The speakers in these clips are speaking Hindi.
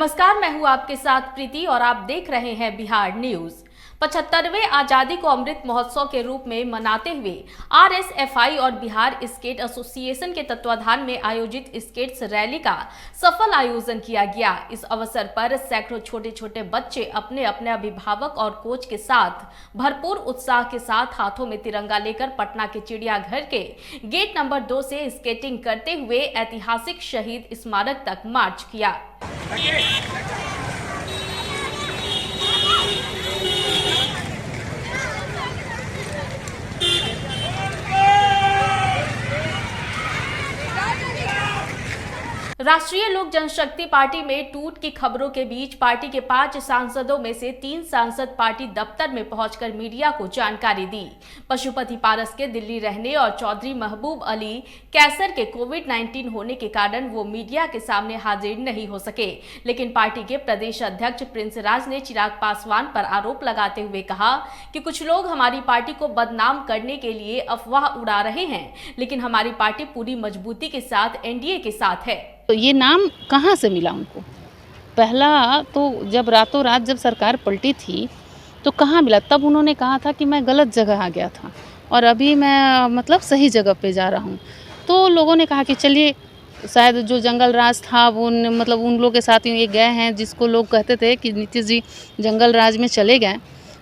नमस्कार, मैं हूं आपके साथ प्रीति और आप देख रहे हैं बिहार न्यूज। 75वें आजादी को अमृत महोत्सव के रूप में मनाते हुए आरएसएफआई और बिहार स्केट एसोसिएशन के तत्वाधान में आयोजित स्केट्स रैली का सफल आयोजन किया गया। इस अवसर पर सैकड़ों छोटे छोटे बच्चे अपने अपने अभिभावक और कोच के साथ भरपूर उत्साह के साथ हाथों में तिरंगा लेकर पटना के चिड़ियाघर के गेट नंबर 2 से स्केटिंग करते हुए ऐतिहासिक शहीद स्मारक तक मार्च किया। राष्ट्रीय लोक जनशक्ति पार्टी में टूट की खबरों के बीच पार्टी के 5 सांसदों में से 3 सांसद पार्टी दफ्तर में पहुंचकर मीडिया को जानकारी दी। पशुपति पारस के दिल्ली रहने और चौधरी महबूब अली कैसर के कोविड-19 होने के कारण वो मीडिया के सामने हाजिर नहीं हो सके, लेकिन पार्टी के प्रदेश अध्यक्ष प्रिंस राज ने चिराग पासवान पर आरोप लगाते हुए कहा कि कुछ लोग हमारी पार्टी को बदनाम करने के लिए अफवाह उड़ा रहे हैं, लेकिन हमारी पार्टी पूरी मजबूती के साथ एनडीए के साथ है। तो ये नाम कहाँ से मिला उनको? पहला तो जब रातों रात जब सरकार पलटी थी तो कहाँ मिला? तब उन्होंने कहा था कि मैं गलत जगह आ गया था और अभी मैं सही जगह पे जा रहा हूँ। तो लोगों ने कहा कि चलिए शायद जो जंगल राज था वो उन लोगों के साथ ये गए हैं, जिसको लोग कहते थे कि नीतीश जी जंगल राज में चले गए,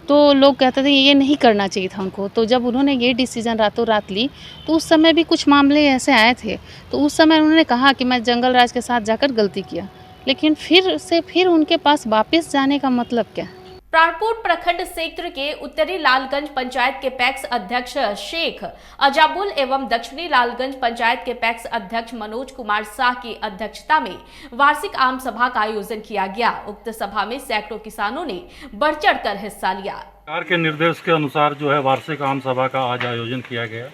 तो लोग कहते थे ये नहीं करना चाहिए था उनको। तो जब उन्होंने ये डिसीज़न रातों रात ली तो उस समय भी कुछ मामले ऐसे आए थे, तो उस समय उन्होंने कहा कि मैं जंगल राज के साथ जाकर गलती किया, लेकिन फिर उनके पास वापस जाने का मतलब क्या? प्राणपुर प्रखंड क्षेत्र के उत्तरी लालगंज पंचायत के पैक्स अध्यक्ष शेख अजाबुल एवं दक्षिणी लालगंज पंचायत के पैक्स अध्यक्ष मनोज कुमार शाह की अध्यक्षता में वार्षिक आम सभा का आयोजन किया गया। उक्त सभा में सैकड़ों किसानों ने बढ़ चढ़कर हिस्सा लिया। सरकार के निर्देश के अनुसार जो है वार्षिक आम सभा का आज आयोजन किया गया,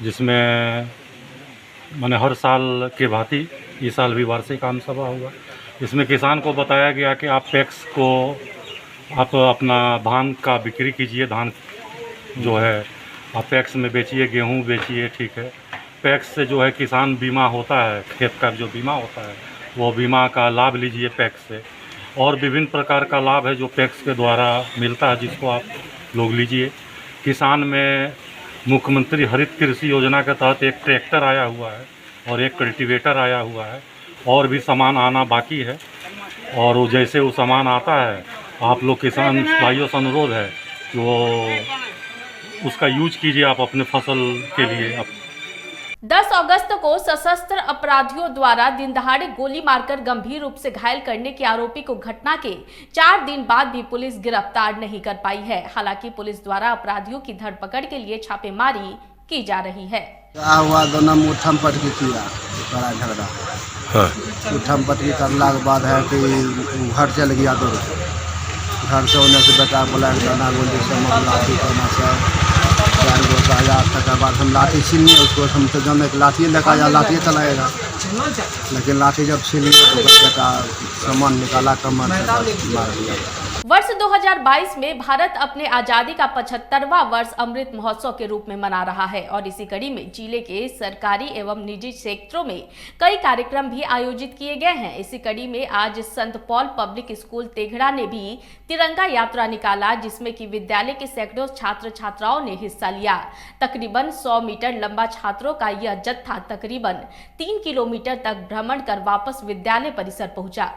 जिसमें मैंने हर साल के भांति इस साल भी वार्षिक आम सभा होगा। इसमें किसान को बताया गया कि आप पैक्स को आप अपना धान का बिक्री कीजिए, धान जो है आप पैक्स में बेचिए, गेहूं बेचिए, ठीक है। पैक्स से जो है किसान बीमा होता है, खेत का जो बीमा होता है वो बीमा का लाभ लीजिए पैक्स से, और विभिन्न प्रकार का लाभ है जो पैक्स के द्वारा मिलता है, जिसको आप लोग लीजिए। किसान में मुख्यमंत्री हरित कृषि योजना के तहत एक ट्रैक्टर आया हुआ है और एक कल्टीवेटर आया हुआ है, और भी सामान आना बाकी है, और वो जैसे वो सामान आता है आप लोग किसान भाइयों से अनुरोध है कि वो उसका यूज कीजिए आप अपने फसल के लिए। 10 अगस्त को सशस्त्र अपराधियों द्वारा दिन दहाड़े गोली मारकर गंभीर रूप से घायल करने के आरोपी को घटना के 4 दिन बाद भी पुलिस गिरफ्तार नहीं कर पाई है। हालांकि पुलिस द्वारा अपराधियों की धरपकड़ के लिए छापेमारी की जा रही है। हुआ दोनों उठम पटकी किया, बड़ा झगड़ा। उठम पटकी करला के बाद है कि घर चल गया, तो घर से होने से बेटा बोला गाना गोली से लाठी करना से 4 गो आया। तक बाद हम लाठी छीन लिए उसको, हम तो जाने कि लाठी लेकर आया, लाठी चलाएगा, लेकिन लाठी जब छीन लिए तो बेटा सामान निकाला, कमर से मार दिया। वर्ष 2022 में भारत अपने आजादी का 75वां वर्ष अमृत महोत्सव के रूप में मना रहा है, और इसी कड़ी में जिले के सरकारी एवं निजी क्षेत्रों में कई कार्यक्रम भी आयोजित किए गए हैं। इसी कड़ी में आज संत पॉल पब्लिक स्कूल तेघड़ा ने भी तिरंगा यात्रा निकाला, जिसमें कि विद्यालय के सैकड़ों छात्र छात्राओं ने हिस्सा लिया। तकरीबन 100 मीटर लंबा छात्रों का यह जत्था तकरीबन 3 किलोमीटर तक भ्रमण कर वापस विद्यालय परिसर पहुंचा।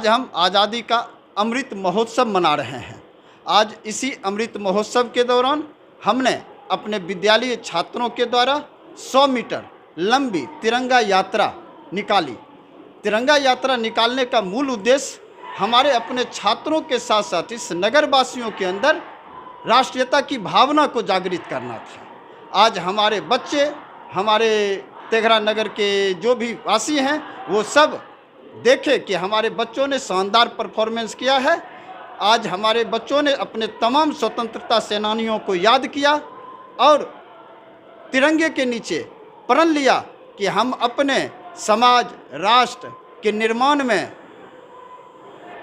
आज हम आज़ादी का अमृत महोत्सव मना रहे हैं। आज इसी अमृत महोत्सव के दौरान हमने अपने विद्यालय छात्रों के द्वारा 100 मीटर लंबी तिरंगा यात्रा निकाली। तिरंगा यात्रा निकालने का मूल उद्देश्य हमारे अपने छात्रों के साथ साथ इस नगरवासियों के अंदर राष्ट्रीयता की भावना को जागृत करना था। आज हमारे बच्चे, हमारे तेघरा नगर के जो भी वासी हैं, वो सब देखे कि हमारे बच्चों ने शानदार परफॉर्मेंस किया है। आज हमारे बच्चों ने अपने तमाम स्वतंत्रता सेनानियों को याद किया और तिरंगे के नीचे प्रण लिया कि हम अपने समाज, राष्ट्र के निर्माण में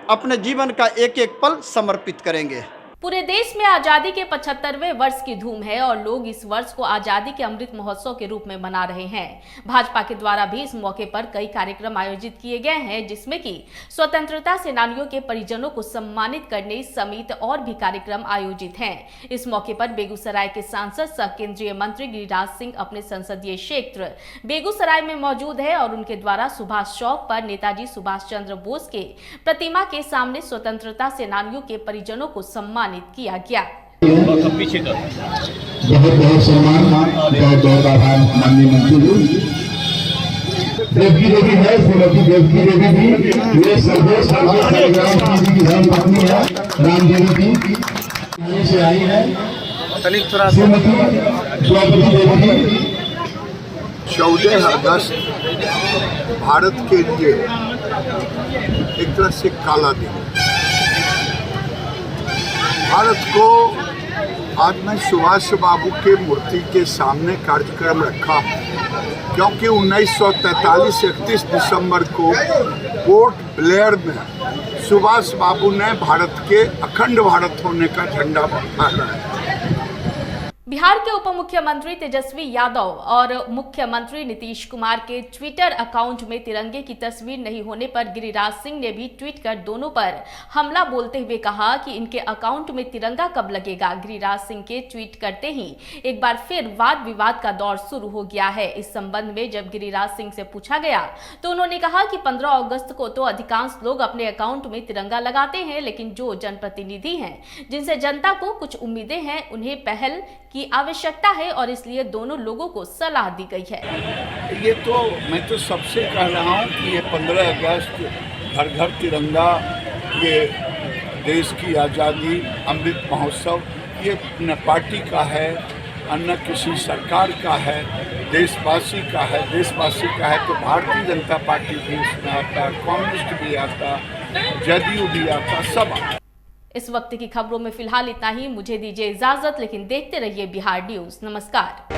अपने जीवन का एक एक पल समर्पित करेंगे। पूरे देश में आजादी के 75वें वर्ष की धूम है और लोग इस वर्ष को आजादी के अमृत महोत्सव के रूप में मना रहे हैं। भाजपा के द्वारा भी इस मौके पर कई कार्यक्रम आयोजित किए गए हैं, जिसमें कि स्वतंत्रता सेनानियों के परिजनों को सम्मानित करने समेत और भी कार्यक्रम आयोजित हैं। इस मौके पर बेगूसराय के सांसद सह केंद्रीय मंत्री गिरिराज सिंह अपने संसदीय क्षेत्र बेगूसराय में मौजूद है और उनके द्वारा सुभाष चौक पर नेताजी सुभाष चंद्र बोस के प्रतिमा के सामने स्वतंत्रता सेनानियों के परिजनों को सम्मानित किया गया। बहुत बहुत सम्मान, बहुत बहुत आभार माननीय मंत्री जी। देवकी देवी है, श्रीमती देवकी देवी भी, ये सर्वेश की धर्मपत्नी है, राम देवी जी से आई है। श्रीमती द्रौपदी देवी। 14 अगस्त भारत के लिए एक तरह से काला दिन। भारत को आज मैं सुभाष बाबू के मूर्ति के सामने कार्यक्रम रखा, क्योंकि 1943 31 दिसंबर को पोर्ट ब्लेयर में सुभाष बाबू ने भारत के अखंड भारत होने का झंडा फहराया। बिहार के उप मुख्यमंत्री तेजस्वी यादव और मुख्यमंत्री नीतीश कुमार के ट्विटर अकाउंट में तिरंगे की तस्वीर नहीं होने पर गिरिराज सिंह ने भी ट्वीट कर दोनों पर हमला बोलते हुए कहा कि इनके अकाउंट में तिरंगा कब लगेगा। गिरिराज सिंह के ट्वीट करते ही एक बार फिर वाद विवाद का दौर शुरू हो गया है। इस संबंध में जब गिरिराज सिंह से पूछा गया तो उन्होंने कहा कि 15 अगस्त को तो अधिकांश लोग अपने अकाउंट में तिरंगा लगाते हैं, लेकिन जो जनप्रतिनिधि हैं, जिनसे जनता को कुछ उम्मीदें हैं, उन्हें पहल की आवश्यकता है और इसलिए दोनों लोगों को सलाह दी गई है। ये तो मैं तो सबसे कह रहा हूँ कि ये 15 अगस्त घर घर तिरंगा, ये देश की आज़ादी अमृत महोत्सव, ये न पार्टी का है न किसी सरकार का है, देशवासी का है। देशवासी का है तो भारतीय जनता पार्टी भी उसमें आता, कम्युनिस्ट भी आता, जदयू भी आता, सब आता। इस वक्त की खबरों में फिलहाल इतना ही। मुझे दीजिए इजाजत, लेकिन देखते रहिए बिहार न्यूज़। नमस्कार।